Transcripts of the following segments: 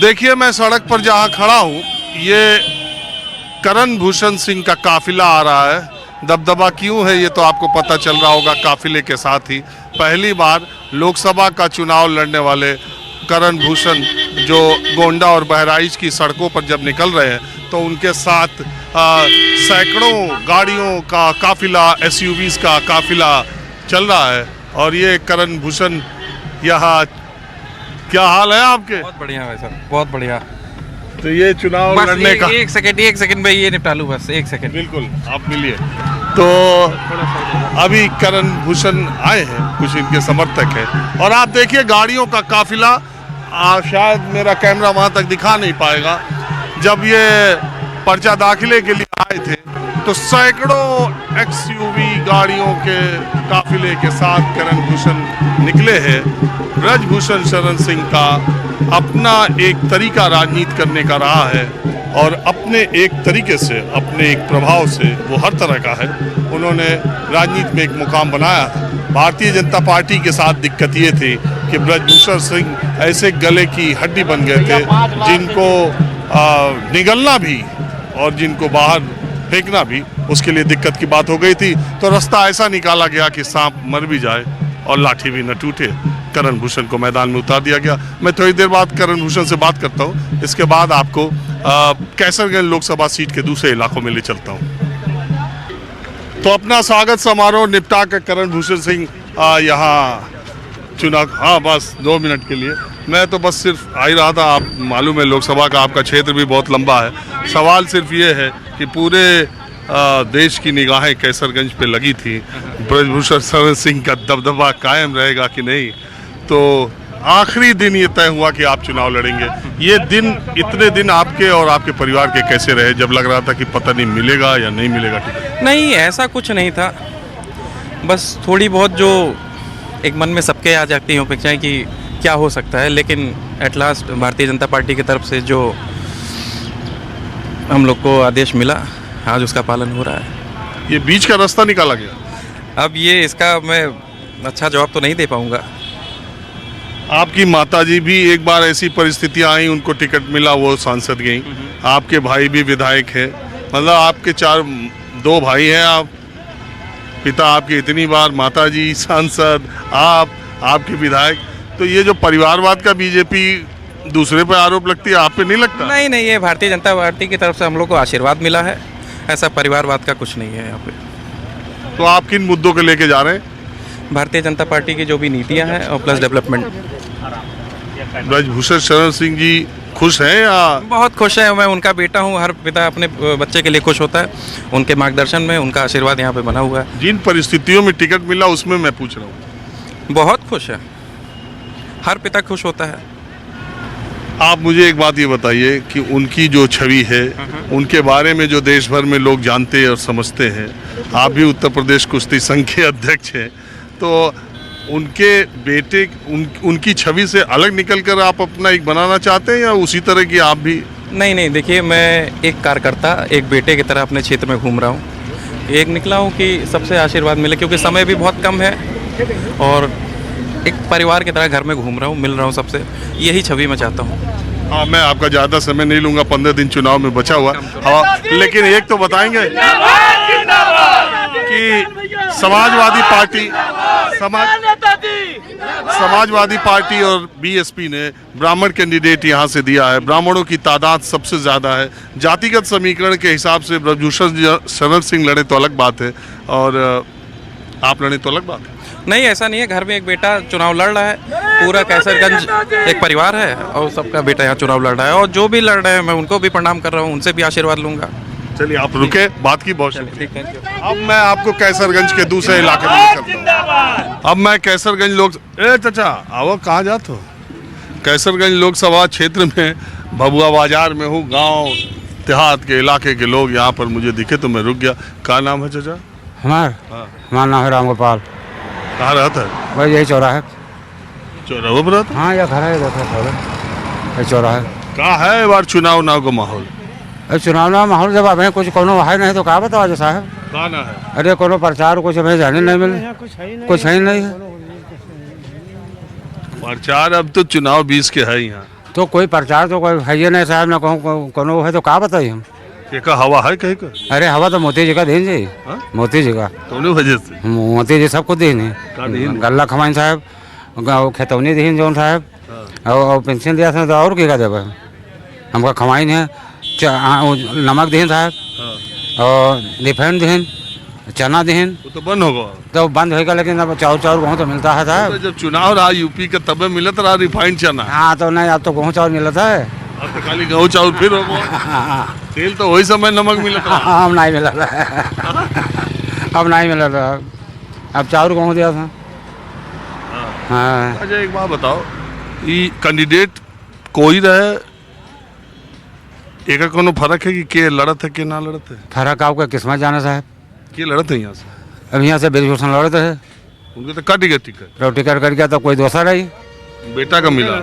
देखिए, मैं सड़क पर जहाँ खड़ा हूँ, ये करण भूषण सिंह का काफिला आ रहा है। दबदबा क्यों है ये तो आपको पता चल रहा होगा काफिले के साथ ही। पहली बार लोकसभा का चुनाव लड़ने वाले करण भूषण जो गोंडा और बहराइच की सड़कों पर जब निकल रहे हैं तो उनके साथ सैकड़ों गाड़ियों का काफिला, एसयूवीज का काफिला चल रहा है। और ये करण भूषण यहाँ, क्या हाल है आपके? बहुत बढ़िया भाई साहब, बहुत बढ़िया। तो ये चुनाव लड़ने का एक सेकंड भाई, ये निपटा लूँ बस, एक सेकंड। बिल्कुल, आप मिलिए। तो अभी करण भूषण आए हैं, कुछ इनके समर्थक हैं और आप देखिए गाड़ियों का काफिला। शायद मेरा कैमरा वहां तक दिखा नहीं पाएगा। जब ये पर्चा दाखिले के लिए आए थे तो सैकड़ों एक्सयूवी गाड़ियों के काफिले के साथ करण भूषण निकले हैं। ब्रजभूषण शरण सिंह का अपना एक तरीका राजनीति करने का रहा है और अपने एक तरीके से, अपने एक प्रभाव से, वो हर तरह का है, उन्होंने राजनीति में एक मुकाम बनाया। भारतीय जनता पार्टी के साथ दिक्कत ये थी कि ब्रजभूषण सिंह ऐसे गले की हड्डी बन गए थे जिनको निगलना भी और जिनको बाहर फेंकना भी उसके लिए दिक्कत की बात हो गई थी। तो रास्ता ऐसा निकाला गया कि सांप मर भी जाए और लाठी भी न टूटे। करण भूषण को मैदान में उतार दिया गया। मैं थोड़ी देर बाद करण भूषण से बात करता हूँ, इसके बाद आपको कैसरगंज लोकसभा सीट के दूसरे इलाकों में ले चलता हूँ। तो अपना स्वागत समारोह निपटा कर करण भूषण सिंह यहाँ चुनाव, हाँ बस 2 मिनट के लिए मैं तो बस सिर्फ आ ही रहा था। आप मालूम है लोकसभा का आपका क्षेत्र भी बहुत लंबा है। सवाल सिर्फ ये है कि पूरे देश की निगाहें कैसरगंज पे लगी थी, ब्रजभूषण शरण सिंह का दबदबा कायम रहेगा कि नहीं। तो आखिरी दिन ये तय हुआ कि आप चुनाव लड़ेंगे। ये दिन, इतने दिन आपके और आपके परिवार के कैसे रहे जब लग रहा था कि पता नहीं मिलेगा या नहीं मिलेगा टिकट? नहीं, ऐसा कुछ नहीं था। बस थोड़ी बहुत जो एक मन में सबके आ जाती हैं अपेक्षाएं कि क्या हो सकता है, लेकिन at last Bharatiya Janata party की तरफ से जो हम लोग को आदेश मिला, आज उसका पालन हो रहा है। ये बीच का रास्ता निकाला गया। अब ये इसका मैं अच्छा जवाब तो नहीं दे पाऊंगा। आपकी माताजी भी एक बार ऐसी परिस्थितियां आई, उनको टिकट मिला, वो सांसद गई। आपके भाई भी विधायक है, मतलब आपके 2 भाई हैं आप, पिता आपके इतनी बार, माताजी सांसद, आपके विधायक। तो ये जो परिवारवाद का बीजेपी दूसरे पर आरोप लगती है, आप पे नहीं लगता? नहीं, ये भारतीय जनता पार्टी की तरफ से हम लोग को आशीर्वाद मिला है। ऐसा परिवारवाद का कुछ नहीं है यहाँ पे। तो आप किन मुद्दों को लेके जा रहे हैं? भारतीय जनता पार्टी की जो भी नीतियाँ हैं और प्लस डेवलपमेंट। ब्रजभूषण शरण सिंह जी खुश हैं या? बहुत खुश है। मैं उनका बेटा हूँ, हर पिता अपने बच्चे के लिए खुश होता है। उनके मार्गदर्शन में उनका आशीर्वाद यहाँ पे बना हुआ है। जिन परिस्थितियों में टिकट मिला उसमें मैं पूछ रहा हूँ। बहुत खुश है, हर पिता खुश होता है। आप मुझे एक बात ये बताइए कि उनकी जो छवि है, उनके बारे में जो देश भर में लोग जानते और समझते हैं, आप भी उत्तर प्रदेश कुश्ती संघ के अध्यक्ष हैं, तो उनके बेटे, उनकी छवि से अलग निकलकर आप अपना एक बनाना चाहते हैं या उसी तरह की आप भी? नहीं, देखिए, मैं एक कार्यकर्ता, एक बेटे की तरह अपने क्षेत्र में घूम रहा हूँ। एक निकला हूँ कि सबसे आशीर्वाद मिले, क्योंकि समय भी बहुत कम है और एक परिवार की तरह घर में घूम रहा हूँ, मिल रहा हूँ सबसे। यही छवि मैं चाहता हूँ। हाँ, मैं आपका ज़्यादा समय नहीं लूँगा, 15 दिन चुनाव में बचा हुआ। हाँ, लेकिन एक तो बताएंगे कि समाजवादी पार्टी और बीएसपी ने ब्राह्मण कैंडिडेट यहाँ से दिया है। ब्राह्मणों की तादाद सबसे ज़्यादा है। जातिगत समीकरण के हिसाब से ब्रजभूषण शरण सिंह लड़े तो अलग बात है और आप लड़े तो अलग बात है। नहीं, ऐसा नहीं है। घर में एक बेटा चुनाव लड़ रहा है, पूरा कैसरगंज एक परिवार है और सबका बेटा यहाँ चुनाव लड़ रहा है। और जो भी लड़ रहे हैं मैं उनको भी प्रणाम कर रहा हूँ, उनसे भी आशीर्वाद लूँगा। चलिए आप रुके, बात की बहुत ठीक, थैंक यू। अब मैं आपको कैसरगंज के दूसरे इलाके में ले चलता हूँ। अब मैं कैसरगंज चाचा आओ, कहाँ जाते हो? कैसरगंज लोकसभा क्षेत्र में भभुआ बाजार में हूँ। गांव देहात के इलाके के लोग यहाँ पर मुझे दिखे तो मैं रुक गया। क्या नाम है चाचा? हमारा नाम है राम गोपाल। कहाँ रहता है? भाई यही चौराहा। चौराहे पर रहता? हाँ, यह घर है, चौराहा। कहाँ है बार चुनाव का माहौल? चुनाव ना माहौल जब अभी कुछ कोनो है नहीं तो कहा बताओ जो साहब? कहाँ है? अरे कोनो प्रचार कुछ हमें जाने नहीं मिले, कुछ है ही नहीं है प्रचार। अब तो चुनाव 20 के है यहाँ। तो कोई प्रचार तो कोई है ही नहीं साहब, ना कोनो है तो का बताइए हम। का हवा है कहीं का? अरे हवा तो मोदी जी का देन जी, मोदी जी का, कौन वजह से? मोदी जी सबको देन है। गल्ला खमाइन साहब, खेतौनी दीन जौन साहब, और पेंशन दिया था तो और क्या देव हमका खमाइन है। नमक दीन साहब, और रिफाइंड दीन, चना दीन, वो तो बंद होगा। तो बंद होगा, लेकिन अब चाउर गेहूँ तो मिलता है साहब। तो जब चुनाव रहा यूपी का तब मिलत रहा रिफाइंड चना। हाँ तो नहीं, अब तो गेहूँ चाउर मिलता है। अब तो खाली गेहूँ चाउर फिर होगा। तेल तो वही समय नमक मिलत रहा। अब नहीं मिल रहा है, अब नहीं मिल रहा, अब चाउर गेहूँ दिया था। हाँ अच्छा एक बात बताओ, ये कैंडिडेट कोई रहे, एक कोनो फर्क है कि के लड़त है के ना लड़त है? फर्क आपका किस्मत जाना साहब। के लड़त है यहाँ से? अब यहाँ से ब्रिजभूषण लड़ते है, उनके तो कट गया टिकट। रोटी कर गया तो कोई दूसरा रही। बेटा का मिला।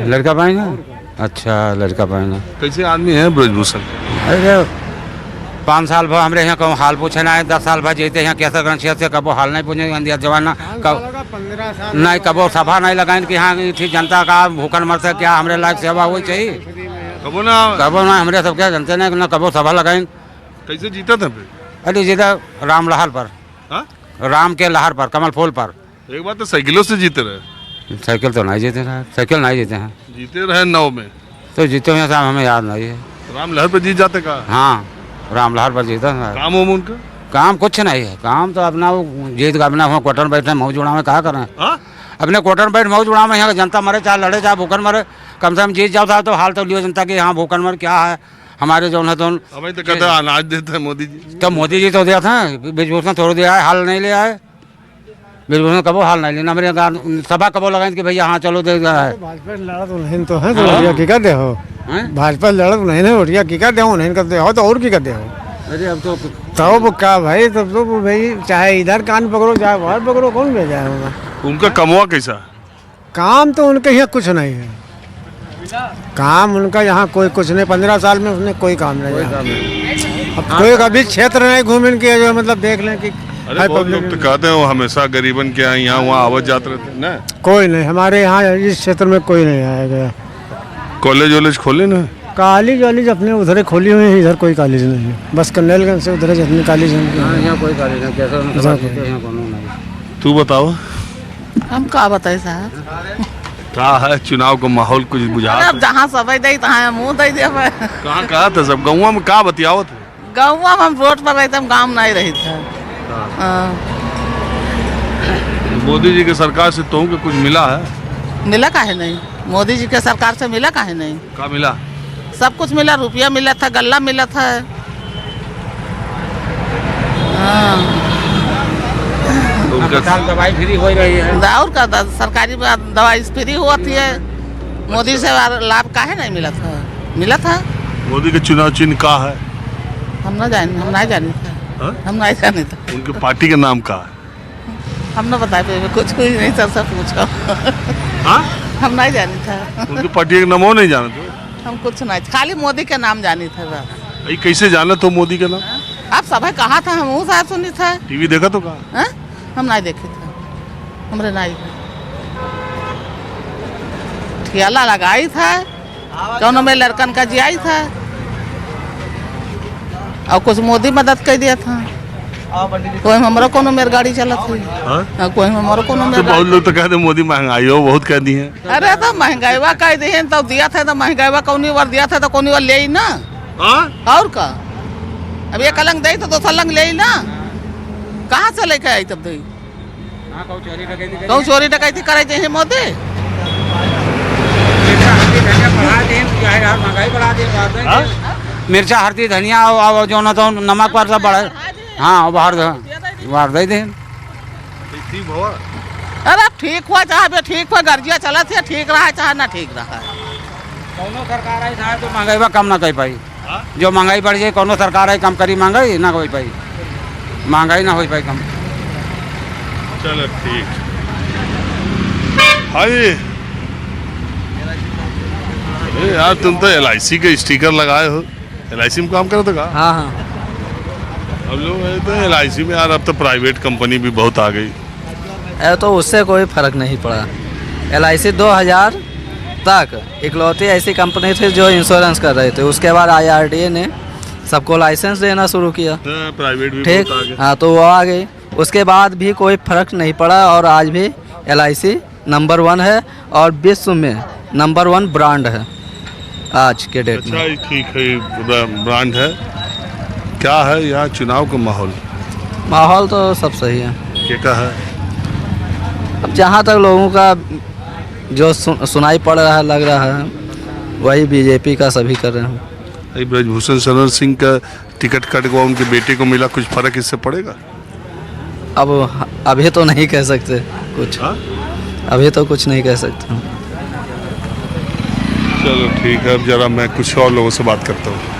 लड़का पाएंगे। अच्छा लड़का पाएंगे। कैसे आदमी है ब्रिजभूषण? अरे 5 साल भर हमारे यहाँ कब हाल पूछे ना है, 10 साल भर जीते यहाँ कैसे ग्रंथिया से कबो हाल नहीं पूछे जवाना कब नहीं, कबो सभा नहीं लगाए कि हाँ थी जनता का भूखन मरते क्या हमारे लायक सेवा हुई चाहिए, कबो ना हमारे सब क्या जनते ने ना कबो सभा लगाए। कैसे जीता था फिर? अरे जीता राम लहर पर, राम के लहर पर, कमल फूल पर। एक बात तो साइकिलों से जीते रहे। साइकिल तो नहीं जीते हैं, साइकिल नहीं जीते हैं। जीते रहे 9 में तो जीते हुए साहब हमें याद नहीं है। राम लहर पे जीत जाते का? हाँ राम लहर पर जीता है। काम हो उनका? काम कुछ नहीं है, काम तो अपना वो जीत का अपना क्वार्टर बैठे मऊ जुड़ा में कहा करें। अपने क्वार्टर बैठ मऊ जुड़ा में यहाँ जनता मरे चाहे लड़े चाहे भूखन मरे, कम से कम जीत जाता है तो हाल तो लियो जनता की यहाँ भूखन मर क्या है हमारे जो है। तो हमें तो कहते हैं अनाज देते हैं मोदी जी। तो मोदी जी तो दिया था, ब्रिजभूषण थोड़ा दिया है, हाल नहीं लिया है। ब्रिजभूषण कबो हाल नहीं लेना, मेरे सभा कबो लगाए कि भैया हाँ चलो दे दिया है। भाजपा लड़त नहीं तो है, तो वोटिया की कर दे हो। भाजपा लड़त नहीं है, वोटिया की कर दे हो, नहीं करते हो तो और की कर दे हो। अरे अब तो क्या भाई, तब तो भाई चाहे इधर कान पकड़ो चाहे बाहर पकड़ो, कौन भेजा है होगा। उनका कमवा कैसा? काम तो उनके यहाँ कुछ नहीं है, काम उनका यहाँ कोई कुछ नहीं। 15 साल में उसने कोई काम नहीं किया। अब कोई कभी क्षेत्र नहीं घूम के जो मतलब देख लें कि अरे बहुत लोग तो कहते हैं वो हमेशा गरीबन के यहाँ वहाँ आवाज जाते रहते हैं ना। कोई नहीं, हमारे यहाँ इस क्षेत्र में कोई नहीं आया गया। कॉलेज वॉलेज खोले ना? कॉलेज वालेज अपने उधर खोली हुई है, इधर कोई कॉलेज नहीं है, बस कन्नैलगंज से उधर जितने कॉलेज हैं यहाँ कोई कॉलेज नहीं, कैसे। तू बताओ। हम का बताए साहब, क्या है चुनाव का माहौल कुछ बुझा? अब जहाँ सब दे तहाँ मुँह दे दे। कहाँ कहा था सब गाँव में का बतियावत है? गाँव में हम रोड पर रहते, हम गाँव नहीं रही थे। मोदी जी की सरकार से तो के कुछ मिला है? मिला काहे नहीं, मोदी जी के सरकार से मिला काहे नहीं। का मिला? सब कुछ मिला, रुपया मिला था, गल्ला मिला था। दवाई फ्री हो रही है, और का सरकारी दवाई फ्री होती है। मोदी से लाभ काहे नहीं मिला था, मिला था। मोदी के चुनाव चिन्ह का है? हम नहीं जानी था, हम नहीं जानी था। उनके पार्टी का नाम का है? हम ना बताए कुछ नहीं था, सब पूछो। हम नहीं जानी था। उनकी पार्टी का नाम नहीं जाना तो? हम कुछ नहीं, खाली मोदी का नाम जानी था। ये कैसे जाना तो मोदी का नाम? आप सब कहा था, हम वो साहब सुनी था। टीवी देखा तो कहा? हम नहीं देखे थे, हमरे नहीं ठियाला लगाई था, कौन में लड़कन का जियाई था, और कुछ मोदी मदद कर दिया था। कोई हमारा कोनो मेरे गाड़ी चला थी, कोई हमारा कोनो मेरे। बहुत लोग तो कहते मोदी महंगाई हो बहुत कह दी है। अरे तो महंगाईवा कह दी है, तो दिया था तो महंगाईवा कौनी बार दिया था तो कौनी बार ले ना। और का अब ये कलंग दे तो दूसरा लंग ले ना, कहाँ से लेके आई तब दे? कहूँ चोरी डकैती करे थे मोदी। मिर्चा हल्दी धनिया और जो ना तो नमक पर सब बढ़े। हाँ बाहर दे दे। अरे ठीक हुआ चाहे ठीक हुआ, गर्जिया चला थे, ठीक रहा चाहे ना ठीक रहा। कौनो सरकार आई चाहे तो महंगाई कम ना कर पाई, जो महंगाई बढ़ जाए कौनो सरकार आई कम करी महंगाई ना हो पाई, महंगाई ना हो पाई कम। चलो ठीक। हाँ जी, अरे यार तुम तो LIC के स्टिकर लगाए हो, LIC में काम करते का? हाँ हाँ, अब लोग तो LIC में यार अब तो प्राइवेट कंपनी भी बहुत आ गई। तो उससे कोई फर्क नहीं पड़ा। LIC तक इकलौती ऐसी कंपनी थी जो इंश्योरेंस कर रहे थे। उसके बाद IRDA ने सबको लाइसेंस देना शुरू किया, प्राइवेट भी ठीक। बहुत आगे। हाँ, तो वो आ गई। उसके बाद भी कोई फर्क नहीं पड़ा और आज भी LIC नंबर 1 है और विश्व में नंबर 1 ब्रांड है आज के डेट अच्छा, में। ये ठीक है, ये ब्रांड है। क्या है यहाँ चुनाव का माहौल? माहौल तो सब सही है। क्या है? अब जहाँ तक लोगों का जो सुनाई पड़ रहा है, लग रहा है वही बीजेपी का सभी कर रहे हैं। ये ब्रजभूषण शरण सिंह का टिकट कट गया, उनके बेटे को मिला, कुछ फर्क इससे पड़ेगा? अब अभी तो नहीं कह सकते कुछ। हाँ? अभी तो कुछ नहीं कह सकते। चलो ठीक है, अब जरा मैं कुछ और लोगों से बात करता हूँ।